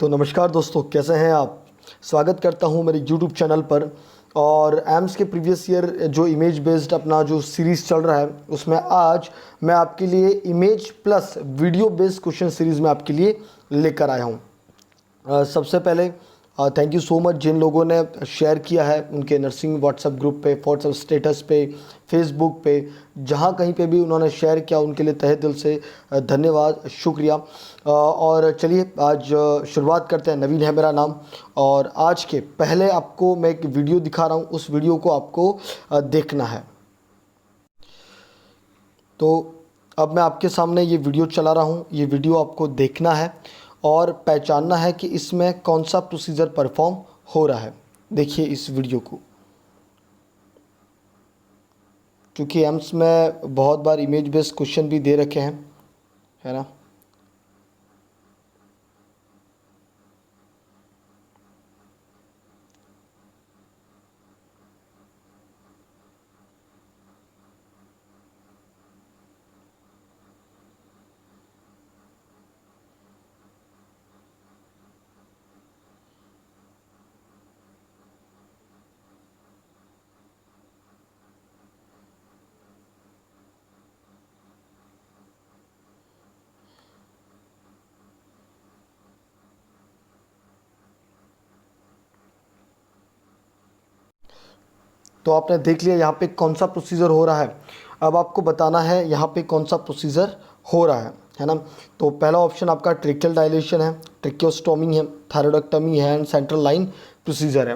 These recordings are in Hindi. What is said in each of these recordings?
तो नमस्कार दोस्तों, कैसे हैं आप। स्वागत करता हूं मेरे YouTube चैनल पर। और एम्स के प्रीवियस ईयर जो इमेज बेस्ड अपना जो सीरीज़ चल रहा है उसमें आज मैं आपके लिए image plus video based question series में आपके लिए लेकर आया हूं। सबसे पहले थैंक यू सो मच जिन लोगों ने शेयर किया है उनके नर्सिंग व्हाट्सएप ग्रुप पे, व्हाट्सएप स्टेटस पे, फेसबुक पे, जहाँ कहीं पे भी उन्होंने शेयर किया उनके लिए तहे दिल से धन्यवाद, शुक्रिया। और चलिए आज शुरुआत करते हैं। नवीन है मेरा नाम और आज के पहले आपको मैं एक वीडियो दिखा रहा हूँ, उस वीडियो को आपको देखना है। तो अब मैं आपके सामने ये वीडियो चला रहा हूँ, ये वीडियो आपको देखना है और पहचानना है कि इसमें कौन सा प्रोसीजर परफॉर्म हो रहा है। देखिए इस वीडियो को। क्योंकि एम्स में बहुत बार इमेज बेस्ड क्वेश्चन भी दे रखे हैं, है ना। तो आपने देख लिया यहाँ पे कौन सा प्रोसीजर हो रहा है। अब आपको बताना है यहाँ पे कौन सा प्रोसीजर हो रहा है ना। तो पहला ऑप्शन आपका ट्रेकियल डायलेशन है, ट्रेकियोस्टोमी है, थायरॉयडेक्टमी है एंड सेंट्रल लाइन प्रोसीजर है।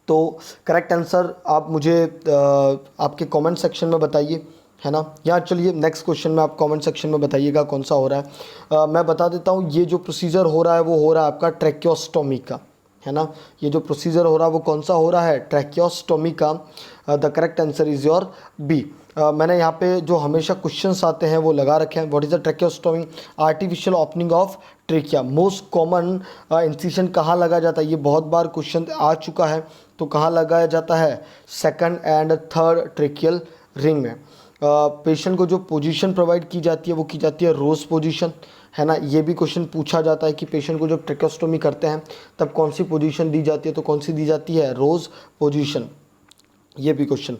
तो करेक्ट आंसर आप मुझे आपके कमेंट सेक्शन में बताइए, है ना। यहाँ चलिए नेक्स्ट क्वेश्चन में आप कमेंट सेक्शन में बताइएगा कौन सा हो रहा है। मैं बता देता हूँ, ये जो प्रोसीजर हो रहा है वो हो रहा है आपका ट्रेकियोस्टोमी का, है ना। ये जो प्रोसीजर हो रहा है वो कौन सा हो रहा है, ट्रैकियोस्टोमी का। The correct answer is your B. मैंने यहाँ पे जो हमेशा क्वेश्चंस आते हैं वो लगा रखे हैं। What is the tracheostomy, artificial opening of trachea. Most common incision कहाँ लगा जाता है, ये बहुत बार क्वेश्चन आ चुका है। तो कहाँ लगाया जाता है, second and third tracheal ring में। पेशेंट को जो पोजीशन प्रोवाइड की जाती है वो की जाती है रोज पोजीशन, है ना। ये भी क्वेश्चन पूछा जाता है कि पेशेंट को जब ट्रेकोस्टोमी करते हैं तब कौन सी पोजीशन दी जाती है, तो कौन सी दी जाती है, रोज पोजीशन। ये भी क्वेश्चन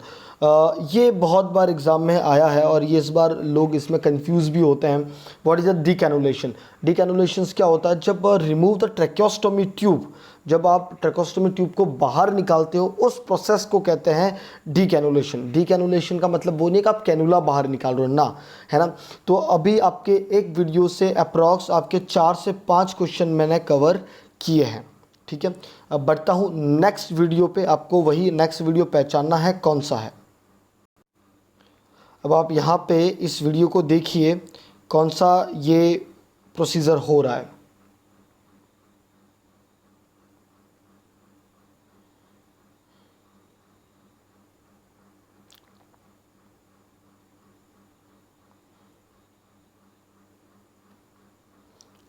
ये बहुत बार एग्जाम में आया है और ये इस बार लोग इसमें कंफ्यूज भी होते हैं। What is the decannulation. Decannulations क्या होता है, जब रिमूव द ट्रेकोस्टोमी ट्यूब, जब आप ट्रेकोस्टोमी ट्यूब को बाहर निकालते हो उस प्रोसेस को कहते हैं डीकैनुलेशन। डीकैनुलेशन का मतलब वो नहीं कि आप कैनुला बाहर निकाल रहे हो ना, है ना। तो अभी आपके एक वीडियो से अप्रॉक्स आपके 4 से 5 क्वेश्चन मैंने कवर किए हैं, ठीक है। अब बढ़ता हूँ नेक्स्ट वीडियो पे। आपको वही नेक्स्ट वीडियो पहचानना है कौन सा है। अब आप यहाँ पे इस वीडियो को देखिए कौन सा ये प्रोसीजर हो रहा है।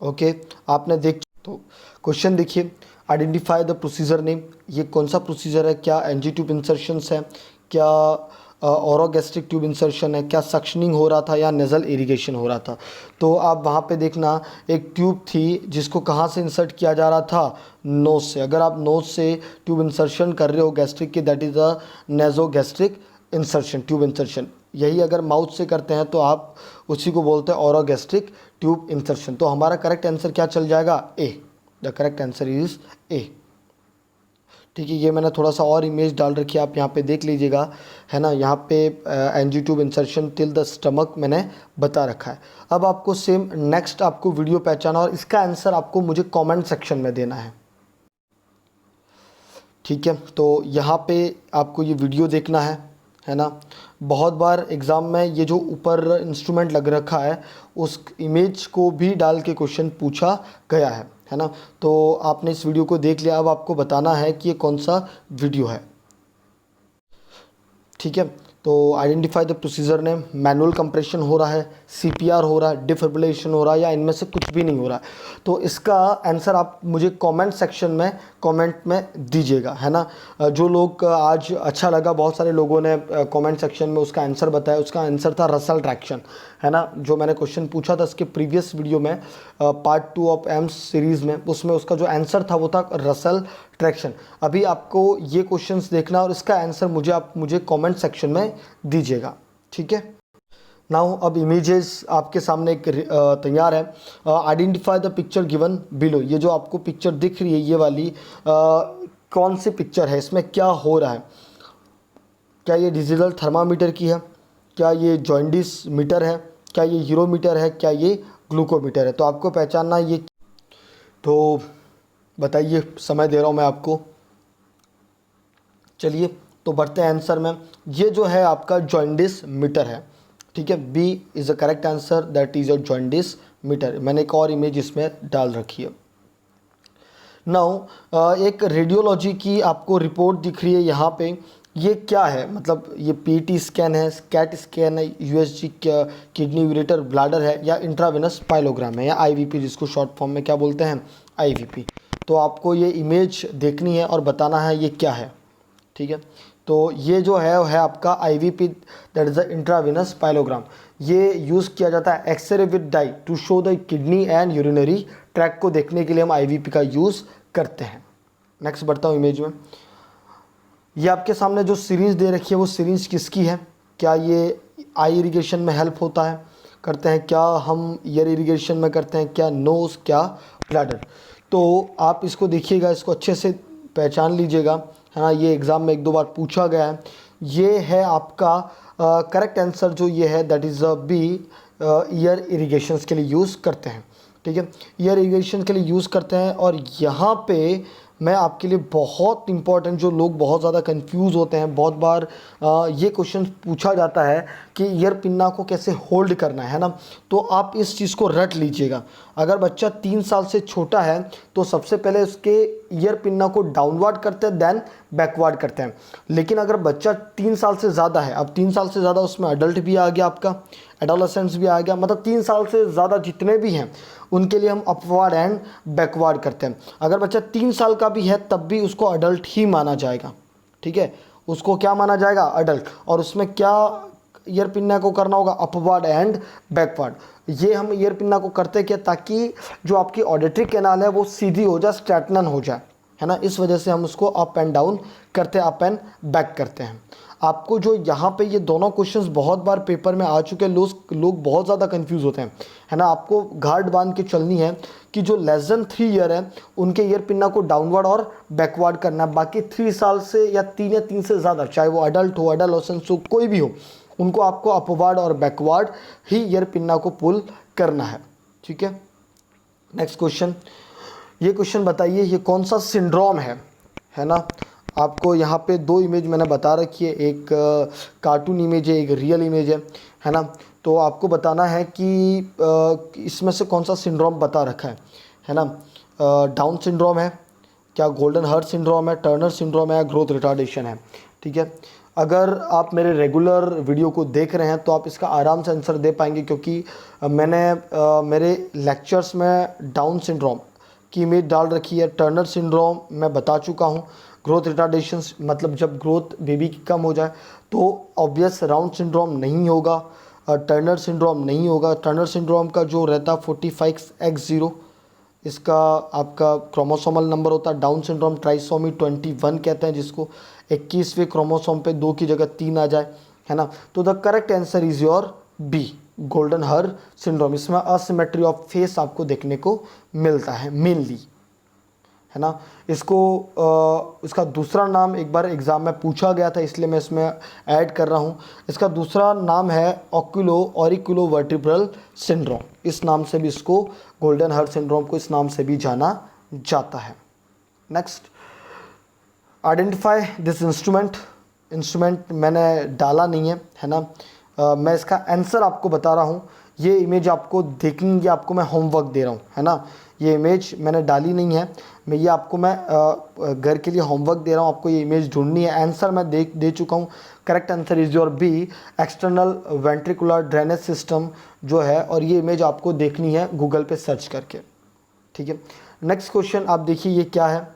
ओके आपने देख, तो क्वेश्चन देखिए, आइडेंटिफाई द प्रोसीजर नेम। ये कौन सा प्रोसीजर है, क्या एनजी ट्यूब इंसर्शंस है, क्या ओरोगैस्ट्रिक ट्यूब इंसर्शन है, क्या सक्शनिंग हो रहा था या नेजल इरिगेशन हो रहा था। तो आप वहाँ पे देखना एक ट्यूब थी जिसको कहाँ से इंसर्ट किया जा रहा था, नोज से। अगर आप नोज से ट्यूब इंसर्शन कर रहे हो गैस्ट्रिक के, that is a nasogastric insertion, tube insertion. यही अगर माउथ से करते हैं तो आप उसी को बोलते हैं ओरोगैस्ट्रिक ट्यूब इंसर्शन। तो हमारा करेक्ट आंसर क्या चल जाएगा, A. The correct answer is A, ठीक है। ये मैंने थोड़ा सा और इमेज डाल रखी है, आप यहाँ पे देख लीजिएगा, है ना। यहाँ पे NG tube insertion till the stomach मैंने बता रखा है। अब आपको सेम नेक्स्ट आपको वीडियो पहचाना और इसका आंसर आपको मुझे कमेंट सेक्शन में देना है, ठीक है। तो यहाँ पे आपको ये वीडियो देखना है ना। बहुत बार एग्ज़ाम में ये जो ऊपर इंस्ट्रूमेंट लग रखा है उस इमेज को भी डाल के क्वेश्चन पूछा गया है ना। तो आपने इस वीडियो को देख लिया, अब आपको बताना है कि ये कौन सा वीडियो है, ठीक है। तो identify the procedure name, manual compression हो रहा है, CPR हो रहा है, डिफिब्रिलेशन हो रहा है, या इनमें से कुछ भी नहीं हो रहा है। तो इसका आंसर आप मुझे कमेंट सेक्शन में कमेंट में दीजिएगा, है ना। जो लोग आज अच्छा लगा, बहुत सारे लोगों ने कमेंट सेक्शन में उसका आंसर बताया। उसका आंसर था रसल ट्रैक्शन, है ना। जो मैंने क्वेश्चन पूछा था इसके प्रीवियस वीडियो में, पार्ट 2 ऑफ एम्स सीरीज़ में, उसमें उसका जो आंसर था वो था रसल ट्रैक्शन। अभी आपको ये क्वेश्चंस देखना और इसका आंसर मुझे कमेंट सेक्शन में दीजिएगा, ठीक है। नाउ अब इमेजेस आपके सामने एक तैयार है। Identify the picture given below. ये जो आपको पिक्चर दिख रही है ये वाली कौन सी पिक्चर है, इसमें क्या हो रहा है? क्या ये डिजिटल थर्मामीटर की है? क्या ये जॉइंडिस मीटर है? क्या ये यूरोमीटर है? क्या ये ग्लूकोमीटर है? तो आपको पहचानना ये, तो बताइए, समय दे रहा हूँ मैं आपको। चलिए तो बढ़ते हैं आंसर में। ये जो है आपका जॉइंडिस मीटर है, ठीक है। B is the correct answer, that is your jaundice meter. मैंने एक और इमेज इसमें डाल रखी है। नाउ एक रेडियोलॉजी की आपको रिपोर्ट दिख रही है यहाँ पे। ये क्या है? मतलब ये पीटी स्कैन है, कैट स्कैन है, यूएसजी किडनी यूरेटर ब्लैडर है, या इंट्रावेनस पाइलोग्राम है, या आईवीपी, जिसको शॉर्ट फॉर्म में क्या बोलते हैं, आईवीपी। तो आपको ये इमेज देखनी है और बताना है ये क्या है, ठीक है। तो ये जो है वो है आपका IVP, that is the intravenous pyelogram. ये यूज़ किया जाता है X-ray with dye to show the kidney and urinary tract को देखने के लिए हम आईवीपी का यूज़ करते हैं। नेक्स्ट बढ़ता हूँ इमेज में। ये आपके सामने जो सीरीज दे रखी है वो सीरीज किसकी है? क्या ये आई इरिगेशन में हेल्प होता है, करते हैं? क्या हम ईयर इरिगेशन में करते हैं? क्या नोज? क्या ब्लैडर? तो आप इसको देखिएगा, इसको अच्छे से पहचान लीजिएगा, है ना। ये एग्ज़ाम में 1-2 बार पूछा गया है। ये है आपका करेक्ट आंसर जो ये है, that is B, year irrigations के लिए यूज़ करते हैं, ठीक है। ईयर इरिगेशन के लिए यूज़ करते हैं। और यहाँ पे मैं आपके लिए बहुत इंपॉर्टेंट, जो लोग बहुत ज़्यादा कंफ्यूज होते हैं, बहुत बार ये क्वेश्चन पूछा जाता है कि ईयर पिन्ना को कैसे होल्ड करना है ना। तो आप इस चीज़ को रट लीजिएगा। अगर बच्चा 3 साल से छोटा है तो सबसे पहले उसके ईयर पिन्ना को डाउनवर्ड करते हैं, देन बैकवर्ड करते हैं। लेकिन अगर बच्चा 3 साल से ज़्यादा है, अब 3 साल से ज़्यादा उसमें अडल्ट भी आ गया, आपका एडोलेसेंस भी आ गया, मतलब 3 साल से ज़्यादा जितने भी हैं उनके लिए हम अपवर्ड एंड बैकवर्ड करते हैं। अगर बच्चा 3 साल का भी है तब भी उसको अडल्ट ही माना जाएगा, ठीक है। उसको क्या माना जाएगा? अडल्ट। और उसमें क्या ईयर पिन्ना को करना होगा? Upward and backward. ये हम ईयर पिन्ना को करते क्या? ताकि जो आपकी ऑडिटरी कैनाल है वो सीधी हो जाए, स्ट्रैटनन हो जाए, है ना। इस वजह से हम उसको अप एंड डाउन करते हैं, अप एंड बैक करते हैं। आपको जो यहाँ पे ये दोनों क्वेश्चंस बहुत बार पेपर में आ चुके हैं, लोग बहुत ज़्यादा कंफ्यूज होते हैं, है ना। आपको गार्ड बांध के चलनी है कि जो लेस देन 3 ईयर है उनके ईयर पिन्ना को डाउनवर्ड और बैकवर्ड करना है। बाकी 3 साल से या 3 से ज़्यादा, चाहे वो अडल्ट हो, एडोलेसेंस हो, कोई भी हो, उनको आपको अपवर्ड और बैकवर्ड ही ईयर पिन्ना को पुल करना है, ठीक है। Next question. ये क्वेश्चन बताइए ये कौन सा सिंड्रोम है ना। आपको यहाँ पे 2 इमेज मैंने बता रखी है, एक कार्टून इमेज है, एक रियल इमेज है ना। तो आपको बताना है कि इसमें से कौन सा सिंड्रोम बता रखा है ना। डाउन सिंड्रोम है, क्या गोल्डन हर्ट सिंड्रोम है, टर्नर सिंड्रोम है, या ग्रोथ रिटार्डेशन है, ठीक है। अगर आप मेरे रेगुलर वीडियो को देख रहे हैं तो आप इसका आराम से आंसर दे पाएंगे, क्योंकि मैंने मेरे लेक्चर्स में डाउन सिंड्रोम की इमेज डाल रखी है। टर्नर सिंड्रोम मैं बता चुका हूँ। ग्रोथ रिटार्डेशंस मतलब जब ग्रोथ बेबी की कम हो जाए तो ऑब्वियस राउंड सिंड्रोम नहीं होगा, टर्नर सिंड्रोम नहीं होगा। टर्नर सिंड्रोम का जो रहता 45X0 इसका आपका क्रोमोसोमल नंबर होता है। डाउन सिंड्रोम ट्राइसोमी 21 कहते हैं जिसको, 21वें क्रोमोसोम पे 2 की जगह 3 आ जाए, है ना। तो the correct answer is your B, Goldenhar syndrome. इसमें असिमेट्री ऑफ फेस आपको देखने को मिलता है मेनली, है ना। इसका दूसरा नाम एक बार एग्ज़ाम में पूछा गया था, इसलिए मैं इसमें ऐड कर रहा हूँ। इसका दूसरा नाम है ऑरिकुलोवर्टिब्रल सिंड्रोम। इस नाम से भी इसको, गोल्डन हर्ट सिंड्रोम को इस नाम से भी जाना जाता है। नेक्स्ट, आइडेंटिफाई दिस इंस्ट्रूमेंट मैंने डाला नहीं है ना। मैं इसका आंसर आपको बता रहा हूँ। ये इमेज आपको देखनी है, आपको मैं होमवर्क दे रहा हूँ, है ना। ये इमेज मैंने डाली नहीं है, मैं ये आपको मैं घर के लिए होमवर्क दे रहा हूँ, आपको ये इमेज ढूंढनी है। आंसर मैं दे चुका हूँ, correct answer is your B, external ventricular drainage system जो है, और ये इमेज आपको देखनी है गूगल पे सर्च करके, ठीक है। नेक्स्ट क्वेश्चन आप देखिए ये क्या है,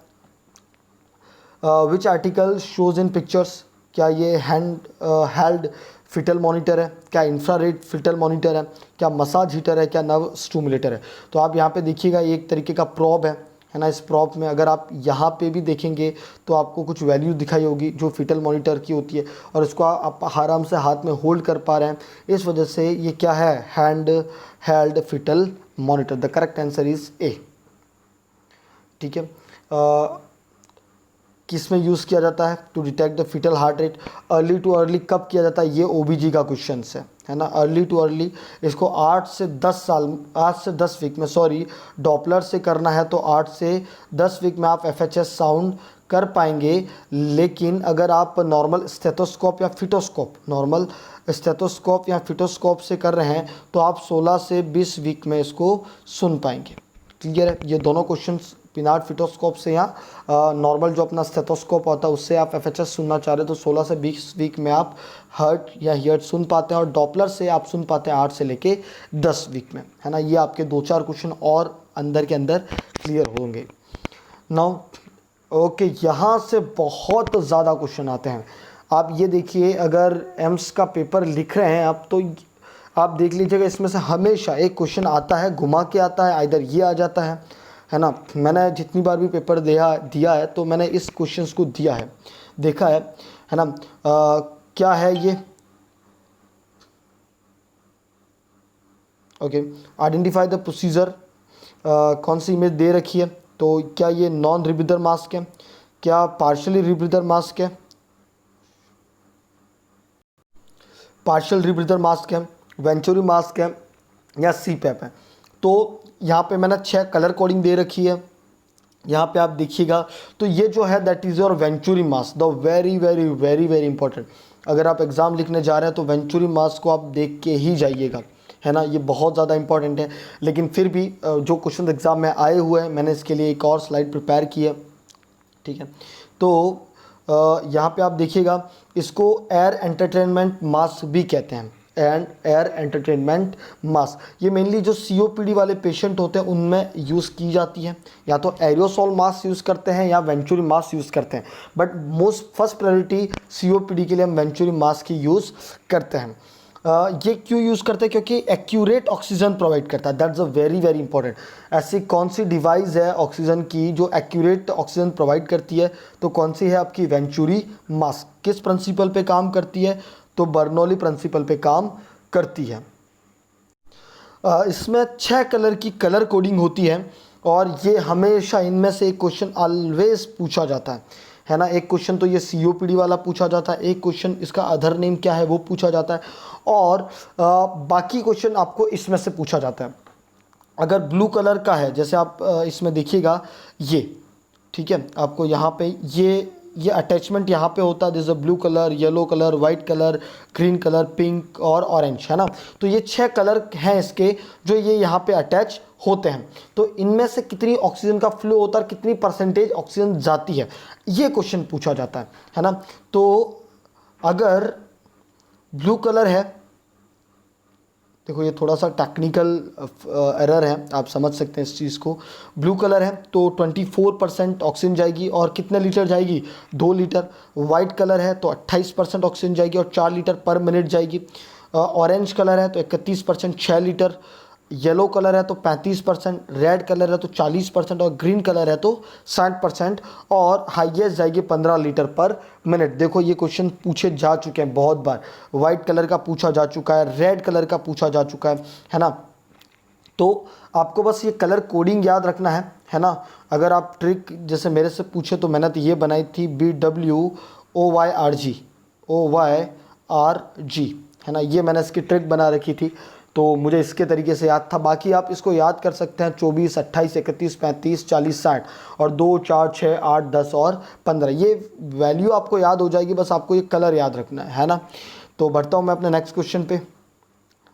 which article shows in pictures, क्या ये हेल्ड फिटल मॉनिटर है, क्या इंफ्रारेड फिटल मॉनिटर है, क्या मसाज हीटर है, क्या नर्व स्टूमुलेटर है। तो आप यहाँ पे देखिएगा ये एक तरीके का प्रॉब है ना। इस प्रॉब में अगर आप यहाँ पे भी देखेंगे तो आपको कुछ वैल्यू दिखाई होगी जो फिटल मॉनिटर की होती है, और इसको आप आराम से हाथ में होल्ड कर पा रहे हैं, इस वजह से ये क्या है, hand held fetal monitor. The correct answer is A, ठीक है। किस में यूज़ किया जाता है, to detect the fetal heart rate. Early to early कब किया जाता है, ये ओबीजी का क्वेश्चन है ना। अर्ली टू अर्ली इसको 8 से 10 वीक में, सॉरी डॉपलर से करना है तो 8 से 10 वीक में आप एफएचएस साउंड कर पाएंगे। लेकिन अगर आप नॉर्मल स्टेथोस्कोप या फिटोस्कोप, नॉर्मल स्टेथोस्कोप या फिटोस्कोप से कर रहे हैं तो आप 16 से 20 वीक में इसको सुन पाएंगे। क्लियर है, ये दोनों क्वेश्चंस पिनार्ड फिटोस्कोप से या नॉर्मल जो अपना स्टेथोस्कोप होता है उससे आप एफएचएस सुनना चाह रहे हो तो 16 से 20 वीक में आप हर्ट या हियर्ट सुन पाते हैं, और डॉपलर से आप सुन पाते हैं 8 से लेके 10 वीक में, है ना। ये आपके 2-4 क्वेश्चन और अंदर के अंदर क्लियर होंगे। नाउ ओके, यहाँ से बहुत ज़्यादा क्वेश्चन आते हैं। आप ये देखिए, अगर एम्स का पेपर लिख रहे हैं आप तो आप देख लीजिएगा, इसमें से हमेशा एक क्वेश्चन आता है, घुमा के आता है, इधर ये आ जाता है ना। मैंने जितनी बार भी पेपर दिया है तो मैंने इस क्वेश्चंस को दिया है, देखा है ना। क्या है ये, ओके, आइडेंटिफाई द प्रोसीजर। कौन सी इमेज दे रखी है, तो क्या ये नॉन रिब्रीदर मास्क है, क्या पार्शियली रिब्रीदर मास्क है, पार्शियल रिब्रीदर मास्क है, वेंचुरी मास्क है, या सीपैप है। तो यहाँ पे मैंने 6 कलर कोडिंग दे रखी है, यहाँ पे आप देखिएगा। तो ये जो है that is your venturi mask, the very very very very important. अगर आप एग्ज़ाम लिखने जा रहे हैं तो वेंचुरी मास्क को आप देख के ही जाइएगा, है ना। ये बहुत ज़्यादा इंपॉर्टेंट है। लेकिन फिर भी जो क्वेश्चन एग्ज़ाम में आए हुए हैं मैंने इसके लिए एक और स्लाइड प्रिपेयर की है, ठीक है। तो यहाँ पे आप देखिएगा, इसको एयर एंटरटेनमेंट मास्क भी कहते हैं, एंड एयर एंटरटेनमेंट मास्क। ये मेनली जो सीओपीडी वाले पेशेंट होते हैं उनमें यूज़ की जाती है, या तो एरियोसोल मास्क यूज़ करते हैं या वेंचुरी मास्क यूज़ करते हैं, but most first priority COPD के लिए हम वेंचुरी मास्क ही यूज़ करते हैं। ये क्यों यूज़ करते हैं, क्योंकि एक्यूरेट ऑक्सीजन प्रोवाइड करता है, that's a very very important. ऐसी कौन सी डिवाइस है ऑक्सीजन की जो एक्यूरेट ऑक्सीजन प्रोवाइड करती है, तो कौन सी है आपकी वेंचुरी मास्क। किस प्रिंसिपल पे काम करती है, तो बर्नौली प्रिंसिपल पे काम करती है। इसमें 6 कलर की कलर कोडिंग होती है, और ये हमेशा इनमें से एक क्वेश्चन ऑलवेज पूछा जाता है ना। एक क्वेश्चन तो ये सीओपीडी वाला पूछा जाता है, एक क्वेश्चन इसका अदर नेम क्या है वो पूछा जाता है, और बाकी क्वेश्चन आपको इसमें से पूछा जाता है। अगर ब्लू कलर का है, जैसे आप इसमें देखिएगा ये, ठीक है, आपको यहाँ पे ये अटैचमेंट यहाँ पे होता है, this a blue colour, yellow colour, white colour, green colour, pink और ऑरेंज, है ना। तो ये 6 कलर हैं इसके जो ये यहाँ पे अटैच होते हैं। तो इनमें से कितनी ऑक्सीजन का फ्लो होता है, कितनी परसेंटेज ऑक्सीजन जाती है, ये क्वेश्चन पूछा जाता है ना। तो अगर ब्लू कलर है, देखो ये थोड़ा सा टेक्निकल एरर है, आप समझ सकते हैं इस चीज़ को। ब्लू कलर है तो 24% ऑक्सीजन जाएगी, और कितने लीटर जाएगी, 2 लीटर। वाइट कलर है तो 28% ऑक्सीजन जाएगी और 4 लीटर पर मिनट जाएगी। ऑरेंज कलर है तो 31%, 6 लीटर। येलो कलर है तो 35%, रेड कलर है तो 40%, और ग्रीन कलर है तो 60%, और हाईएस्ट जाएगी 15 लीटर पर मिनट। देखो ये क्वेश्चन पूछे जा चुके हैं बहुत बार, वाइट कलर का पूछा जा चुका है, रेड कलर का पूछा जा चुका है ना। तो आपको बस ये कलर कोडिंग याद रखना है ना। अगर आप ट्रिक जैसे मेरे से पूछे तो मैंने तो ये बनाई थी BWOYRG, है ना। ये मैंने इसकी ट्रिक बना रखी थी, तो मुझे इसके तरीके से याद था। बाकी आप इसको याद कर सकते हैं 24, 28, 31, 35, 40, 60, और 2, 4, 6, 8, 10 और 15, ये वैल्यू आपको याद हो जाएगी। बस आपको ये कलर याद रखना है ना। तो बढ़ता हूँ मैं अपने नेक्स्ट क्वेश्चन पे।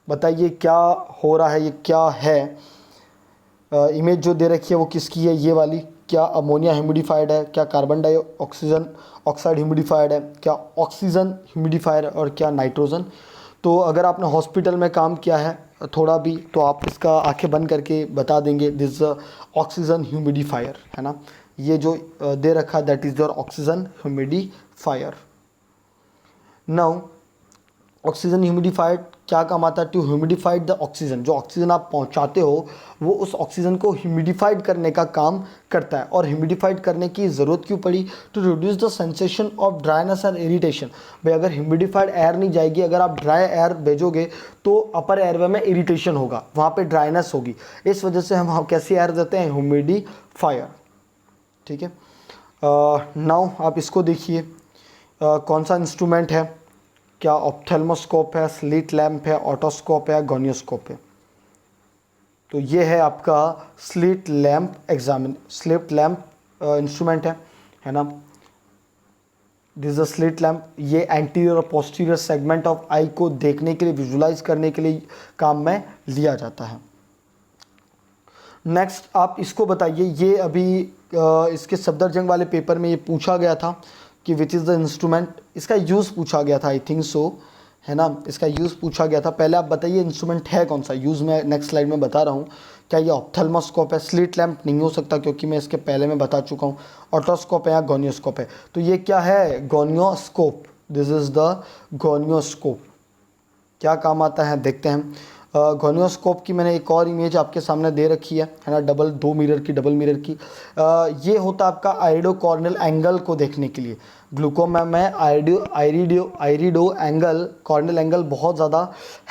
बताइए क्या हो रहा है, ये क्या है। इमेज जो दे रखी है वो किसकी है, ये वाली, क्या अमोनिया ह्यूमिडिफाइड है, क्या कार्बन डाइऑक्सीजन ऑक्साइड ह्यूमिडिफाइड है, क्या ऑक्सीजन ह्यूमिडिफायर और क्या नाइट्रोजन। तो अगर आपने हॉस्पिटल में काम किया है थोड़ा भी तो आप इसका आंखें बंद करके बता देंगे दिस ऑक्सीजन ह्यूमिडिफायर, है ना। ये जो दे रखा है that is your oxygen humidifier. Now oxygen humidified क्या काम आता है, टू ह्यूमिडिफाइड द ऑक्सीजन, जो ऑक्सीजन आप पहुंचाते हो वो उस ऑक्सीजन को ह्यूमिडिफाइड करने का काम करता है। और ह्यूमिडिफाइड करने की ज़रूरत क्यों पड़ी, to reduce the sensation of dryness and irritation. भाई अगर ह्यूमिडिफाइड एयर नहीं जाएगी, अगर आप ड्राई एयर भेजोगे तो अपर एयरवे में इरिटेशन होगा, वहाँ पर ड्राइनेस होगी। इस वजह से हम कैसी एयर देते हैं, ह्यूमिडिफायर, ठीक है। नाउ आप इसको देखिए, कौन सा इंस्ट्रूमेंट है, क्या ऑप्थेल्मोस्कोप है, स्लिट लैम्प है, ऑटोस्कोप है, गोनियोस्कोप है। तो ये है आपका स्लिट लैम्प इंस्ट्रूमेंट है ना। This is a slit lamp. ये एंटीरियर और पोस्टीरियर सेगमेंट ऑफ आई को देखने के लिए, विजुलाइज करने के लिए काम में लिया जाता है। नेक्स्ट आप इसको बताइए, ये अभी इसके सफदरजंग वाले पेपर में ये पूछा गया था कि विच इज़ द इंस्ट्रूमेंट, इसका यूज़ पूछा गया था, आई थिंक सो, है ना। इसका यूज़ पूछा गया था। पहले आप बताइए इंस्ट्रूमेंट है कौन सा, यूज़ मैं नेक्स्ट स्लाइड में बता रहा हूँ। क्या ये ऑप्थेल्मोस्कोप है, स्लिट लैम्प नहीं हो सकता क्योंकि मैं इसके पहले में बता चुका हूँ, ऑटोस्कोप है या गोनियोस्कोप है। तो ये क्या है, गोनियोस्कोप, दिस इज़ द गोनियोस्कोप। क्या काम आता है देखते हैं। गोनियोस्कोप की मैंने एक और इमेज आपके सामने दे रखी है ना, डबल मिरर की। ये होता है आपका आइरिडो कॉर्नियल एंगल को देखने के लिए। ग्लूकोमा में आइरिडो एंगल, कॉर्नियल एंगल बहुत ज़्यादा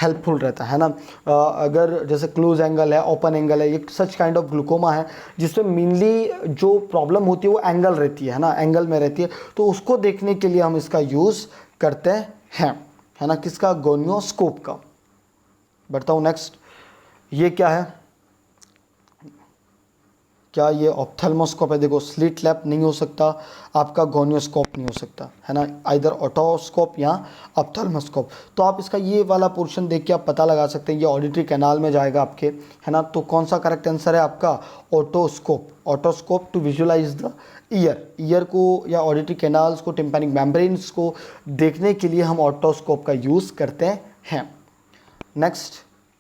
हेल्पफुल रहता है ना। अगर जैसे क्लोज एंगल है, ओपन एंगल है, ये सच काइंड ऑफ ग्लूकोमा है जिसमें मेनली जो प्रॉब्लम होती है वो एंगल रहती है ना, एंगल में रहती है। तो उसको देखने के लिए हम इसका यूज़ करते हैं, है ना, किसका, गोनियोस्कोप का। बढ़ता हूँ नेक्स्ट, ये क्या है, क्या ये ऑप्थेल्मोस्कोप है। देखो स्लिट लैम्प नहीं हो सकता, आपका गोनियोस्कोप नहीं हो सकता, है ना, आइदर ऑटोस्कोप या ऑप्थेल्मोस्कोप। तो आप इसका ये वाला पोर्शन देख के आप पता लगा सकते हैं, ये ऑडिटरी कैनाल में जाएगा आपके, है ना। तो कौन सा करेक्ट आंसर है आपका, otoscope to visualize the ear को या ऑडिटरी कैनाल्स को, टिम्पैनिक मेम्ब्रेन्स को देखने के लिए हम ऑटोस्कोप का यूज़ करते हैं। नेक्स्ट,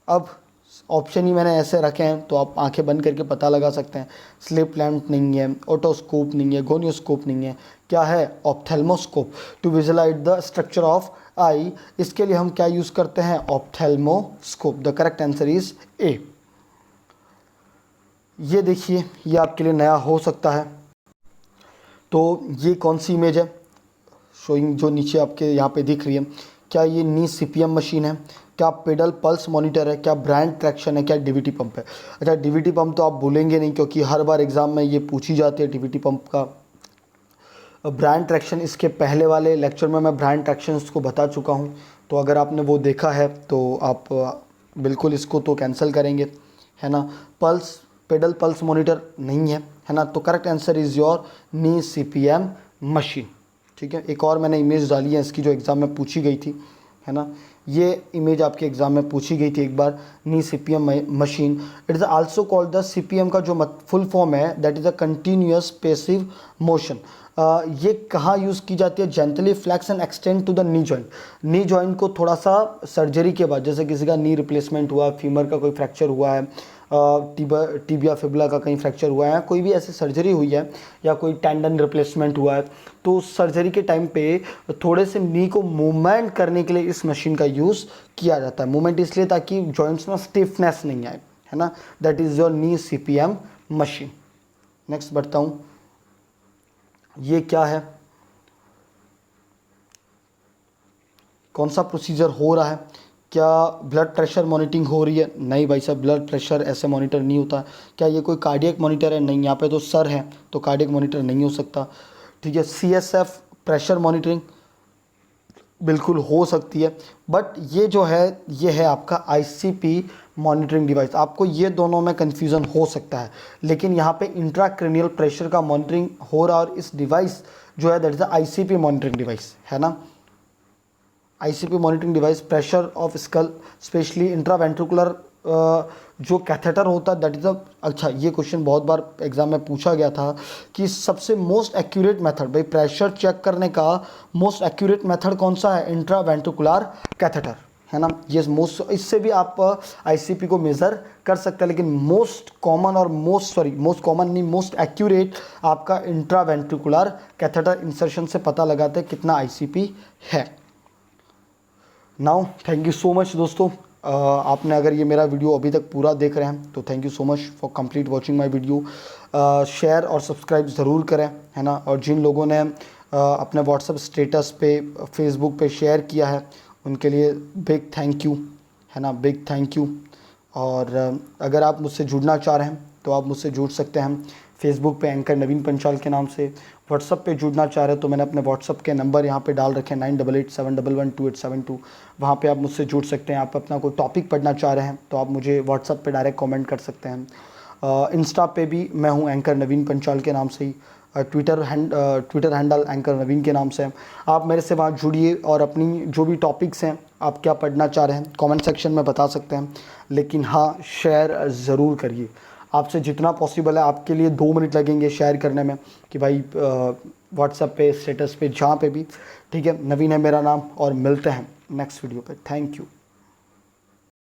अब ऑप्शन ही मैंने ऐसे रखे हैं तो आप आंखें बंद करके पता लगा सकते हैं। स्लिट लैम्प नहीं है, ऑटोस्कोप नहीं है, गोनियोस्कोप नहीं है, क्या है, ophthalmoscope to visualize the structure of eye. इसके लिए हम क्या यूज़ करते हैं, ophthalmoscope. The correct answer is A. ये देखिए, ये आपके लिए नया हो सकता है। तो ये कौन सी इमेज है शोइंग, जो नीचे आपके यहाँ पे दिख रही है, क्या ये नी सीपीएम मशीन है, क्या पेडल पल्स मॉनिटर है, क्या ब्रांड ट्रैक्शन है, क्या डीवीटी पंप है। अच्छा, डीवीटी पंप तो आप भूलेंगे नहीं क्योंकि हर बार एग्जाम में ये पूछी जाती है डीवीटी पंप का। ब्रांड ट्रैक्शन, इसके पहले वाले लेक्चर में मैं ब्रांड ट्रैक्शन को बता चुका हूँ, तो अगर आपने वो देखा है तो आप बिल्कुल इसको तो कैंसिल करेंगे, है ना। पेडल पल्स मॉनिटर नहीं है ना। तो correct answer is your knee CPM machine, ठीक है। एक और मैंने इमेज डाली है इसकी जो एग्ज़ाम में पूछी गई थी, है ना। ये इमेज आपके एग्ज़ाम में पूछी गई थी एक बार, knee CPM machine. It is also called the CPM का जो फुल फॉर्म है that is a continuous passive motion. ये कहाँ यूज़ की जाती है, gently flex and extend to the knee joint. Knee joint को थोड़ा सा सर्जरी के बाद, जैसे किसी का नी रिप्लेसमेंट हुआ, फीमर का कोई फ्रैक्चर हुआ है, टिबिया फिबुला का कहीं फ्रैक्चर हुआ है, कोई भी ऐसी सर्जरी हुई है या कोई टेंडन रिप्लेसमेंट हुआ है, तो सर्जरी के टाइम पे थोड़े से नी को मूवमेंट करने के लिए इस मशीन का यूज़ किया जाता है। मूवमेंट इसलिए ताकि जॉइंट्स में स्टिफनेस नहीं आए, है ना। That is your knee CPM machine. Next बढ़ता हूँ, ये क्या है, कौन सा प्रोसीजर हो रहा है, क्या ब्लड प्रेशर मॉनिटरिंग हो रही है, नहीं भाई साहब, ब्लड प्रेशर ऐसे मॉनिटर नहीं होता। क्या ये कोई कार्डियक मॉनिटर है, नहीं, यहाँ पे तो सर है तो कार्डियक मॉनिटर नहीं हो सकता, ठीक है। सीएसएफ प्रेशर मॉनिटरिंग बिल्कुल हो सकती है, बट ये जो है ये है आपका आईसीपी मॉनिटरिंग डिवाइस। आपको ये दोनों में कन्फ्यूज़न हो सकता है, लेकिन यहाँ पे इंट्राक्रैनियल प्रेशर का मॉनिटरिंग हो रहा है और इस डिवाइस जो है that is ICP monitoring device, है ना। ICP monitoring device, pressure of skull, specially intraventricular जो कैथेटर होता है दैट इज़ अच्छा, ये क्वेश्चन बहुत बार एग्जाम में पूछा गया था कि सबसे मोस्ट एक्यूरेट मेथड, भाई प्रेशर चेक करने का मोस्ट एक्यूरेट मेथड कौन सा है? इंट्रावेंट्रिकुलर कैथेटर, है ना। ये मोस्ट, इससे भी आप आईसीपी को मेज़र कर सकते हैं, लेकिन मोस्ट कॉमन और मोस्ट कॉमन नहीं, मोस्ट एक्यूरेट आपका इंट्रावेंट्रिकुलर कैथेटर इंसर्शन से पता लगाते हैं कितना आईसीपी है। Now thank you so much दोस्तों, आपने अगर ये मेरा वीडियो अभी तक पूरा देख रहे हैं तो thank you so much for complete watching my video. Share और सब्सक्राइब ज़रूर करें, है ना। और जिन लोगों ने अपने व्हाट्सएप स्टेटस पे, फेसबुक पे शेयर किया है उनके लिए बिग थैंक यू, है ना, बिग थैंक यू। और अगर आप मुझसे जुड़ना चाह रहे हैं तो आप मुझसे जुड़ सकते हैं फेसबुक पे एंकर नवीन पंचाल के नाम से। व्हाट्सअप पे जुड़ना चाह रहे हैं तो मैंने अपने व्हाट्सअप के नंबर यहाँ पे डाल रखे हैं 9887112872। वहाँ पे आप मुझसे जुड़ सकते हैं। आप अपना कोई टॉपिक पढ़ना चाह रहे हैं तो आप मुझे व्हाट्सअप पे डायरेक्ट कमेंट कर सकते हैं। इंस्टा पे भी मैं हूँ एंकर नवीन पंचाल के नाम से ही। ट्विटर हैंडल एंकर नवीन के नाम से है। आप मेरे से वहाँ जुड़िए और अपनी जो भी टॉपिक्स हैं, आप क्या पढ़ना चाह रहे हैं कमेंट सेक्शन में बता सकते हैं, लेकिन हाँ शेयर ज़रूर करिए। आपसे जितना पॉसिबल है, आपके लिए 2 मिनट लगेंगे शेयर करने में कि भाई व्हाट्सएप पे, स्टेटस पे, जहाँ पे भी, ठीक है। नवीन है मेरा नाम और मिलते हैं नेक्स्ट वीडियो पे। Thank you.